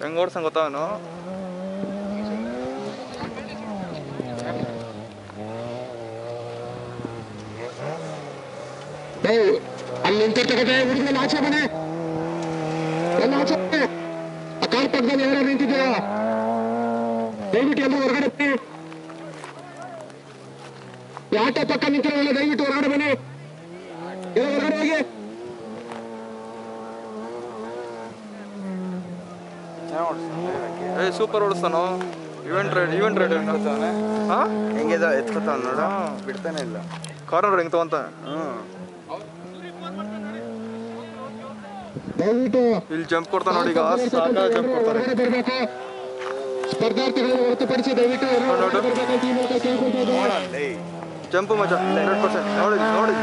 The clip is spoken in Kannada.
ಹೆಂಗೆ ಓಡ್ಸಂಗೆ ಗೊತ್ತಾ ಅವನು. ಅಲ್ಲಿ ನಿಂತಿರ್ತಕ್ಕಂಥ ಹುಡುಗನ ಆಚೆ ಬನ್ನಿ, ಎಲ್ಲ ಆಚೆ ಬನ್ನಿ. ಆ ಕಾರ್ ಪಕ್ಕದಲ್ಲಿ ಯಾರು ನಿಂತಿದ್ದೀರಾ ದಯವಿಟ್ಟು ಎಲ್ಲರೂ ಹೊರಗಡೆ ಬನ್ನಿ. ಆಟೋ ಪಕ್ಕ ನಿಂತಿರೋಲ್ಲ ದಯವಿಟ್ಟು ಹೊರಗಡೆ ಬನ್ನಿ, ಎಲ್ಲ ಹೊರಗಡೆ ಹೋಗಿ. ಸೂಪರ್ ಓಡಿಸ್ತಾನೋ. ಇವೆಂಟ್ ರೇಟ್ ಹೆಂಗೆ ಎತ್ಕೊತಾವ ನೋಡ, ಬಿಡ್ತಾನೆ ಇಲ್ಲ. ಕಾರ್ನರ್ ಹೆಂಗೆ ತಗೊಂತ. ದಯವಿಟ್ಟು ಇಲ್ಲಿ ಜಂಪ್ ಕೊಡ್ತಾನ ನೋಡಿ, ಈಗ ಸಾಕಾಗಿ ಜಂಪ್ ಕೊಡ್ತಾನೆ. ಬರಬೇಕು ಸ್ಪರ್ಧಾರ್ಥಿಗಳನ್ನು ಹೊರತುಪಡಿಸಿ ದಯವಿಟ್ಟು ಜಂಪ್ ಮಜಾ 100% ನೋಡಿ ನೋಡಿ.